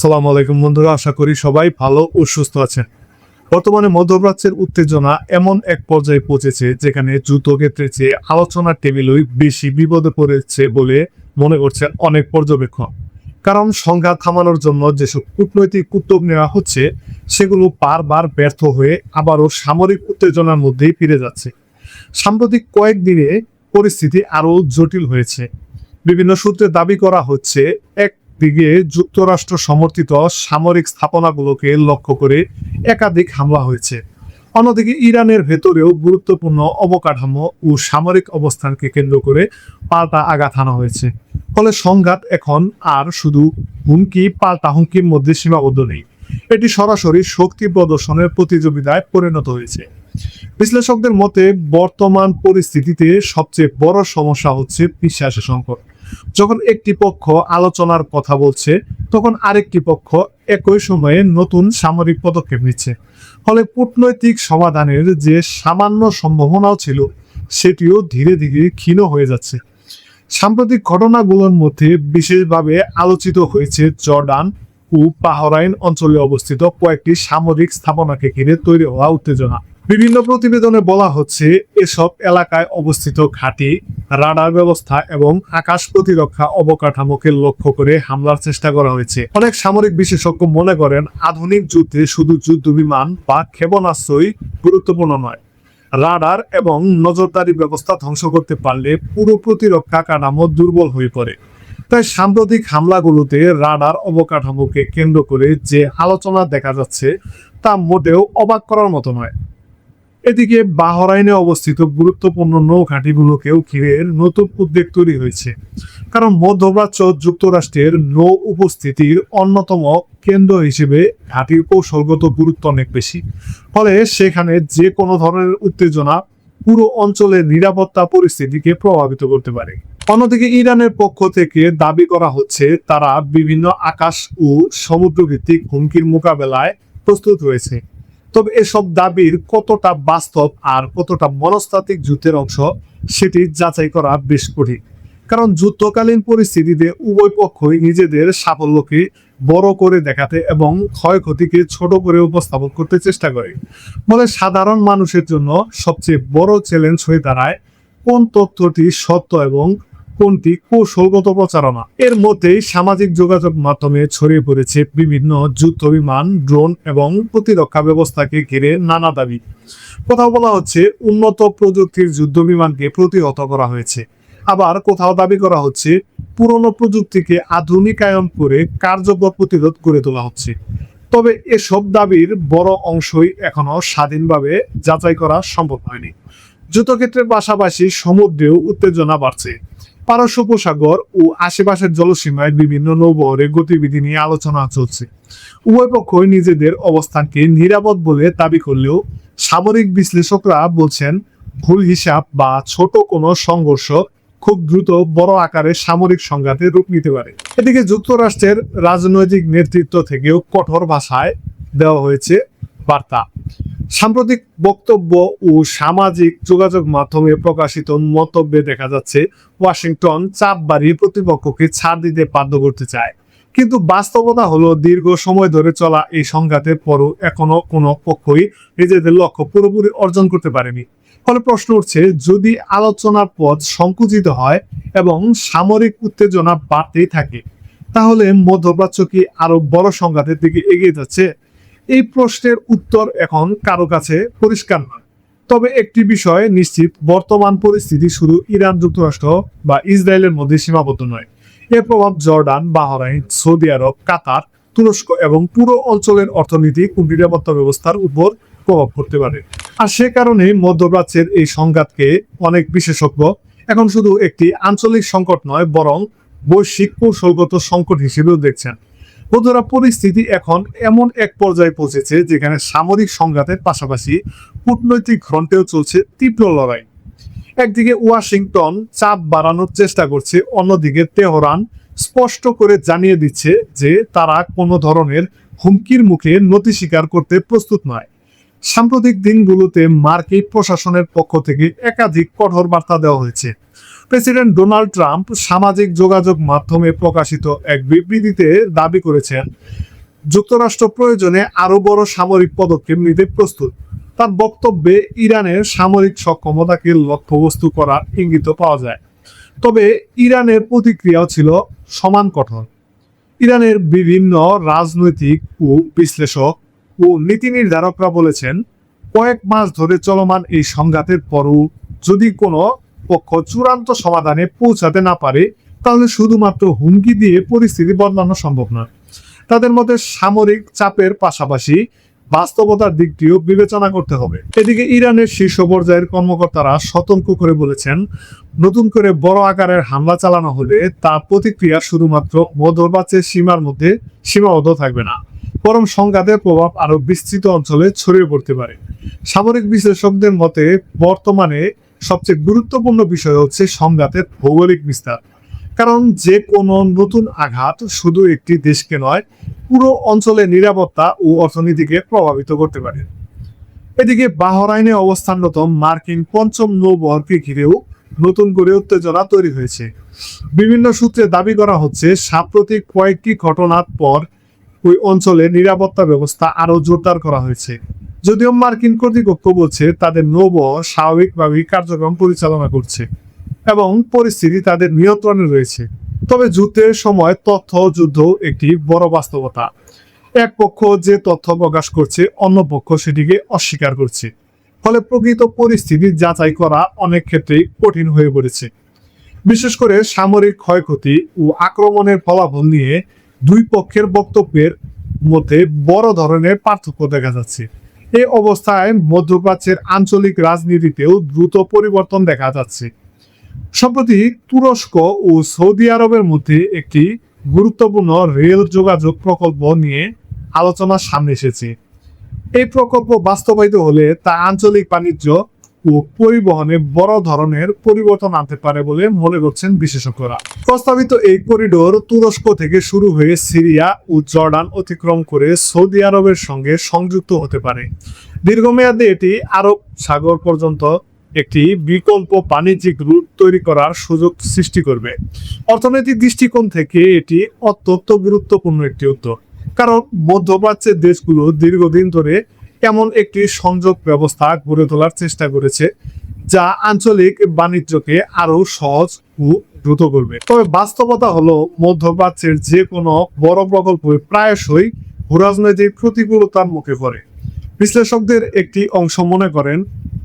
আসসালামু আলাইকুম বন্ধুরা, আশা করি সবাই ভালো ও সুস্থ আছেন। বর্তমানে মধ্যপ্রাচ্যের উত্তেজনা এমন এক পর্যায়ে পৌঁছেছে যেখানে যুদ্ধক্ষেত্রের চেয়ে আলোচনার টেবিলই বেশি বিপদে পড়েছে বলে মনে করছেন অনেক পর্যবেক্ষক। কারণ সংঘাত থামানোর জন্য যেসব কূটনৈতিক উদ্যোগ নেওয়া হচ্ছে সেগুলো বারবার ব্যর্থ হয়ে আবারও সামরিক উত্তেজনার মধ্যেই ফিরে যাচ্ছে। সাম্প্রতিক কয়েকদিনে পরিস্থিতি আরও জটিল হয়েছে। বিভিন্ন সূত্রে দাবি করা হচ্ছে একদিকে যুক্তরাষ্ট্র সমর্থিত সামরিক স্থাপনাগুলোকে লক্ষ্য করে একাধিক হামলা হয়েছে, অন্যদিকে ইরানের ভেতরেও গুরুত্বপূর্ণ অবকাঠামো ও সামরিক অবস্থানকে কেন্দ্র করে পাল্টা আঘাত হানা হয়েছে। ফলে সংঘাত এখন আর শুধু হুমকি পাল্টা হুমকির মধ্যে সীমাবদ্ধ নেই, এটি সরাসরি শক্তি প্রদর্শনের প্রতিযোগিতায় পরিণত হয়েছে। বিশ্লেষকদের মতে বর্তমান পরিস্থিতিতে সবচেয়ে বড় সমস্যা হচ্ছে বিশ্বাসের সংকট। যখন একটি পক্ষ আলোচনার কথা বলছে তখন আরেকটি পক্ষ একই সময়ে নতুন সামরিক পদক্ষেপ নিচ্ছে। ফলে কূটনৈতিক সমাধানের যে সামান্য সম্ভাবনাও ছিল সেটিও ধীরে ধীরে ক্ষীণ হয়ে যাচ্ছে। সাম্প্রতিক ঘটনাগুলোর মধ্যে বিশেষভাবে আলোচিত হয়েছে জর্ডান ও বাহরাইন অঞ্চলে অবস্থিত কয়েকটি সামরিক স্থাপনাকে ঘিরে তৈরি হওয়া উত্তেজনা। বিভিন্ন প্রতিবেদনে বলা হচ্ছে এসব এলাকায় অবস্থিত ঘাঁটি, রাডার ব্যবস্থা এবং আকাশ প্রতিরক্ষা অবকাঠামোকে লক্ষ্য করে হামলার চেষ্টা করা হয়েছে। অনেক সামরিক বিশেষজ্ঞ মনে করেন আধুনিক যুদ্ধে শুধু যুদ্ধ বিমান বা ক্ষেপণাস্ত্রই গুরুত্বপূর্ণ নয়, রাডার এবং নজরদারি ব্যবস্থা ধ্বংস করতে পারলে পুরো প্রতিরক্ষা কাঠামো দুর্বল হয়ে পড়ে। তাই সাম্প্রতিক হামলাগুলোতে রাডার অবকাঠামোকে কেন্দ্র করে যে আলোচনা দেখা যাচ্ছে তা মোটেও অবাক করার মতো নয়। এদিকে বাহরাইনে অবস্থিত গুরুত্বপূর্ণ নৌঘাঁটিগুলোকেও ঘিরে নতুন উদ্বেগ তৈরি হয়েছে, কারণ মধ্যপ্রাচ্য যুক্তরাষ্ট্রের নৌ উপস্থিতির অন্যতম কেন্দ্র হিসেবে ঘাঁটির কৌশলগত গুরুত্ব অনেক বেশি। ফলে সেখানে যে কোনো ধরনের উত্তেজনা পুরো অঞ্চলের নিরাপত্তা পরিস্থিতিকে প্রভাবিত করতে পারে। অন্যদিকে ইরানের পক্ষ থেকে দাবি করা হচ্ছে তারা বিভিন্ন আকাশ ও সমুদ্রভিত্তিক হুমকির মোকাবেলায় প্রস্তুত হয়েছে। তবে এসব দাবির কতটা বাস্তব আর কতটা মনস্তাত্ত্বিক যুদ্ধের অংশ সেটি যাচাই করা বেশ কঠিন, কারণ যুদ্ধকালীন পরিস্থিতিতে উভয় পক্ষই নিজেদের সাফল্যকে বড় করে দেখাতে এবং ক্ষয়ক্ষতিকে ছোট করে উপস্থাপন করতে চেষ্টা করে। ফলে সাধারণ মানুষের জন্য সবচেয়ে বড় চ্যালেঞ্জ হয়ে দাঁড়ায় কোন তথ্যটি সত্য এবং কোনটি কৌশলগত প্রচারণা। এর মধ্যেই সামাজিক যোগাযোগ মাধ্যমে ছড়িয়ে পড়েছে বিভিন্ন যুদ্ধ বিমান, ড্রোন এবং প্রতিরক্ষা ব্যবস্থাকে ঘিরে নানা দাবি। কোথাও বলা হচ্ছে উন্নত প্রযুক্তির যুদ্ধ বিমানকে প্রতিহত করা হয়েছে, আবার কোথাও দাবি করা হচ্ছে পুরনো প্রযুক্তিকে আধুনিকায়ন করে কার্যকর প্রতিরোধ গড়ে তোলা হচ্ছে। তবে এসব দাবির বড় অংশই এখনো স্বাধীনভাবে যাচাই করা সম্ভব হয়নি। যুদ্ধক্ষেত্রের পাশাপাশি সমুদ্রেও উত্তেজনা বাড়ছে। পারস্য উপসাগর ও আশেপাশের জলসীমায় বিভিন্ন নৌবহরে গতিবিধি নিয়ে আলোচনা চলছে। উভয় পক্ষই নিজেদের অবস্থানকে নিরাপদ বলে দাবি করলেও সামরিক বিশ্লেষকরা বলছেন ভুল হিসাব বা ছোট কোনো সংঘর্ষ খুব দ্রুত বড় আকারে সামরিক সংঘাতে রূপ নিতে পারে। এদিকে যুক্তরাষ্ট্রের রাজনৈতিক নেতৃত্ব থেকেও কঠোর ভাষায় দেওয়া হয়েছে বার্তা। সাম্প্রতিক বক্তব্য ও সামাজিক যোগাযোগ মাধ্যমে প্রকাশিত মন্তব্যে দেখা যাচ্ছে ওয়াশিংটন চাপ বাড়িয়ে প্রতিপক্ষকে ছাড় দিতে বাধ্য করতে চায়। কিন্তু বাস্তবতা হলো দীর্ঘ সময় ধরে চলা এই সংঘাতের পরও এখনো কোনো পক্ষই নিজেদের লক্ষ্য পুরোপুরি অর্জন করতে পারেনি। ফলে প্রশ্ন উঠছে, যদি আলোচনার পথ সংকুচিত হয় এবং সামরিক উত্তেজনা বাড়তেই থাকে তাহলে মধ্যপ্রাচ্য কি আরো বড় সংঘাতের দিকে এগিয়ে যাচ্ছে? এই প্রশ্নের উত্তর এখন কারো কাছে পরিষ্কার নয়। তবে একটি বিষয় নিশ্চিত, বর্তমান পরিস্থিতি শুধু ইরান, যুক্তরাষ্ট্র বা ইসরায়েলের মধ্যে সীমাবদ্ধ নয়। এর প্রভাব জর্ডান, বাহরাইন, সৌদি আরব, কাতার, তুরস্ক এবং পুরো অঞ্চলের অর্থনীতি ও নিরাপত্তা ব্যবস্থার উপর প্রভাব পড়তে পারে। আর সে কারণে মধ্যপ্রাচ্যের এই সংঘাতকে অনেক বিশেষজ্ঞ এখন শুধু একটি আঞ্চলিক সংকট নয়, বরং বৈশ্বিক কৌশলগত সংকট হিসেবেও দেখছেন। বন্ধুরা, পরিস্থিতি এখন এমন এক পর্যায়ে পৌঁছেছে যেখানে সামরিক সংঘাতের পাশাপাশি কূটনৈতিক ফ্রন্টেও চলছে তীব্র লড়াই। একদিকে ওয়াশিংটন চাপ বাড়ানোর চেষ্টা করছে, অন্যদিকে তেহরান স্পষ্ট করে জানিয়ে দিচ্ছে যে তারা কোনো ধরনের হুমকির মুখে নতি স্বীকার করতে প্রস্তুত নয়। সাম্প্রতিক দিনগুলোতে মার্কিন প্রশাসনের পক্ষ থেকে একাধিক কঠোর বার্তা দেওয়া হয়েছে। প্রেসিডেন্ট ডোনাল্ড ট্রাম্প সামাজিক যোগাযোগ মাধ্যমে প্রকাশিত এক বিবৃতিতে দাবি করেছেন যুক্তরাষ্ট্র প্রয়োজনে আরো বড় সামরিক পদক্ষেপ নিতে প্রস্তুত। তার বক্তব্যে ইরানের সামরিক সক্ষমতাকে লক্ষ্যবস্তু করার ইঙ্গিত পাওয়া যায়, তবে ইরানের প্রতিক্রিয়াও ছিল সমান কঠোর। ইরানের বিভিন্ন রাজনৈতিক ও বিশ্লেষক ও নীতি নির্ধারকরা বলেছেন, কয়েক মাস ধরে চলমান এই সংঘাতের পরও যদি কোনো পক্ষ চূড়ান্ত সমাধানে পৌঁছাতে না পারে, তাহলে শুধুমাত্র হুমকি দিয়ে পরিস্থিতি বদলানো সম্ভব নয়। তাদের মতে সামরিক চাপের পাশাপাশি বাস্তবতার দিকটিও বিবেচনা করতে হবে। এদিকে ইরানের শীর্ষ পর্যায়ের কর্মকর্তারা সতর্ক করে বলেছেন, নতুন করে বড় আকারের হামলা চালানো হলে তা প্রতিক্রিয়া শুধুমাত্র মধ্যপ্রাচ্যের সীমার মধ্যে সীমাবদ্ধ থাকবে না, বরং সংঘাতের প্রভাব আরো বিস্তৃত অঞ্চলে ছড়িয়ে পড়তে পারে। সামরিক বিশ্লেষকদের মতে বর্তমানে সবচেয়ে গুরুত্বপূর্ণ বিষয় হচ্ছে সংঘাতের ভৌগোলিক বিস্তার, কারণ যে কোনো নতুন আঘাত শুধু একটি দেশকে নয়, পুরো অঞ্চলের নিরাপত্তা ও অর্থনীতিকে প্রভাবিত করতে পারে। এদিকে বাহরাইনে অবস্থানরত মার্কিন পঞ্চম নৌবহরকে ঘিরেও নতুন করে উত্তেজনা তৈরি হয়েছে। বিভিন্ন সূত্রে দাবি করা হচ্ছে, সাম্প্রতিক কয়েকটি ঘটনার পর ওই অঞ্চলে নিরাপত্তা ব্যবস্থা আরো জোরদার করা হয়েছে। যদিও মার্কিন কর্তৃপক্ষ বলছে তাদের নৌবহর স্বাভাবিকভাবেই কার্যক্রম পরিচালনা করছে এবং পরিস্থিতি তাদের নিয়ন্ত্রণে রয়েছে। তবে যুদ্ধের সময় তথ্য যুদ্ধ একটি বড় বাস্তবতা। এক পক্ষ যে তথ্য প্রকাশ করছে, অন্য পক্ষ সেটিকে অস্বীকার করছে, ফলে প্রকৃত পরিস্থিতি যাচাই করা অনেক ক্ষেত্রেই কঠিন হয়ে পড়েছে। বিশেষ করে সামরিক ক্ষয়ক্ষতি ও আক্রমণের ফলাফল নিয়ে দুই পক্ষের বক্তব্যের মধ্যে বড় ধরনের পার্থক্য দেখা যাচ্ছে। এই অবস্থায় মধ্যপ্রাচ্যের আঞ্চলিক রাজনীতিতেও দ্রুত পরিবর্তন দেখা যাচ্ছে। সম্প্রতি তুরস্ক ও সৌদি আরবের মধ্যে একটি গুরুত্বপূর্ণ রেল যোগাযোগ প্রকল্প নিয়ে আলোচনা সামনে এসেছে। এই প্রকল্প বাস্তবায়িত হলে তা আঞ্চলিক বাণিজ্য ও পরিবহনে বড় ধরনের পরিবর্তন আনতে পারে বলে মনে করছেন বিশেষজ্ঞরা। প্রস্তাবিত এই করিডোর তুরস্ক থেকে শুরু হয়ে সিরিয়া ও জর্ডান অতিক্রম করে সৌদি আরবের সঙ্গে সংযুক্ত হতে পারে। দীর্ঘমেয়াদে এটি আরব সাগর পর্যন্ত একটি বিকল্প বাণিজ্যিক রুট তৈরি করার সুযোগ সৃষ্টি করবে। অর্থনৈতিক দৃষ্টিকোণ থেকে এটি অত্যন্ত গুরুত্বপূর্ণ একটি উদ্যোগ, কারণ মধ্যপ্রাচ্যের দেশগুলো দীর্ঘদিন ধরে এমন একটি সংযোগ ব্যবস্থা গড়ে তোলার চেষ্টা করেছে যা আঞ্চলিক বাণিজ্যকে আরো সহজ ও দ্রুত করবে। তবে বাস্তবতা হলো মধ্যপ্রাচ্যের যে কোনো বড় প্রকল্প প্রায়শই ভূরাজনৈতিক প্রতিকূলতার মুখে পড়ে। বিশ্লেষকদের একটি অংশ মনে করেন,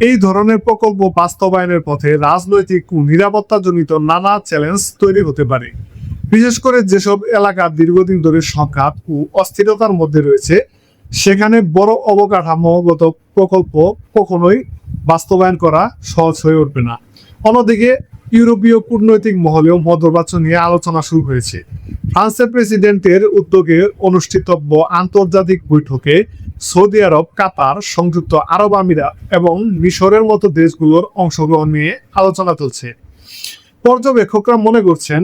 এই ধরনের প্রকল্প বাস্তবায়নের পথে রাজনৈতিক ও নিরাপত্তাজনিত নানা চ্যালেঞ্জ তৈরি হতে পারে। বিশেষ করে যেসব এলাকা দীর্ঘদিন ধরে সংঘাত ও অস্থিরতার মধ্যে রয়েছে, সেখানে বড় অবকাঠামোগত প্রকল্প কখনোই বাস্তবায়ন করা সহজ হয়ে উঠবে না। অন্যদিকে ইউরোপীয় কূটনৈতিক মহলেও মধ্যপ্রাচ্য নিয়ে আলোচনা শুরু হয়েছে। ফ্রান্সের প্রেসিডেন্টের উদ্যোগে অনুষ্ঠিতব্য আন্তর্জাতিক বৈঠকে সৌদি আরব, কাতার, সংযুক্ত আরব আমিরাত এবং মিশরের মতো দেশগুলোর অংশগ্রহণ নিয়ে আলোচনা চলছে। পর্যবেক্ষকরা মনে করছেন,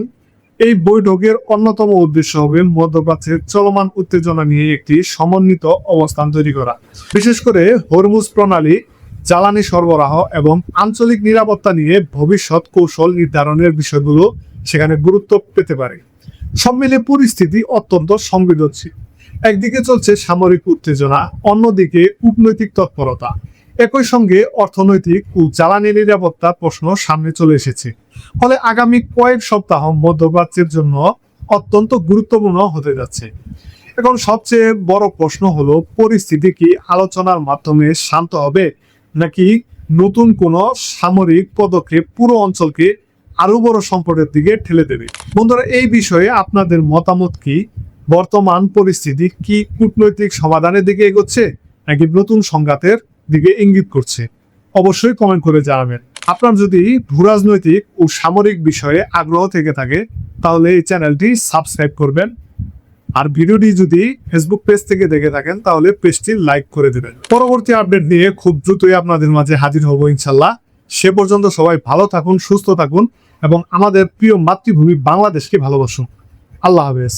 এই বৈঠকের অন্যতম উদ্দেশ্য হবে মধ্যপ্রাচ্যের চলমান উত্তেজনা নিয়ে একটি সমন্বিত অবস্থান তৈরি করা। বিশেষ করে হরমুজ প্রণালী, জ্বালানি সরবরাহ এবং আঞ্চলিক নিরাপত্তা নিয়ে ভবিষ্যৎ কৌশল নির্ধারণের বিষয়গুলো সেখানে গুরুত্ব পেতে পারে। সব মিলে পরিস্থিতি অত্যন্ত সংবেদনশীল। একদিকে চলছে সামরিক উত্তেজনা, অন্যদিকে কূটনৈতিক তৎপরতা। একই সঙ্গে অর্থনৈতিক ও জ্বালানি নিরাপত্তার প্রশ্ন সামনে চলে এসেছে। ফলে আগামী কয়েক সপ্তাহ মধ্যপ্রাচ্যের জন্য অত্যন্ত গুরুত্বপূর্ণ হতে যাচ্ছে। এখন সবচেয়ে বড় প্রশ্ন হলো, পরিস্থিতি কি আলোচনার মাধ্যমে শান্ত হবে, নাকি নতুন কোনো সামরিক পদক্ষেপ পুরো অঞ্চলকে আরো বড় সংকটের দিকে ঠেলে দেবে? বন্ধুরা, এই বিষয়ে আপনাদের মতামত কি? বর্তমান পরিস্থিতি কি কূটনৈতিক সমাধানের দিকে এগোচ্ছে, নাকি নতুন সংঘাতের দিকে ইঙ্গিত করছে? অবশ্যই কমেন্ট করে জানাবেন। আপনার যদি ভূরাজনৈতিক ও সামরিক বিষয়ে আগ্রহ থেকে থাকে, তাহলে এই চ্যানেলটি সাবস্ক্রাইব করবেন। আর ভিডিওটি যদি ফেসবুক পেজ থেকে দেখে থাকেন, তাহলে পেজটি লাইক করে দেবেন। পরবর্তী আপডেট নিয়ে খুব দ্রুতই আপনাদের মাঝে হাজির হব ইনশাল্লাহ। সে পর্যন্ত সবাই ভালো থাকুন, সুস্থ থাকুন এবং আমাদের প্রিয় মাতৃভূমি বাংলাদেশকে ভালোবাসুন। আল্লাহ হাফেজ।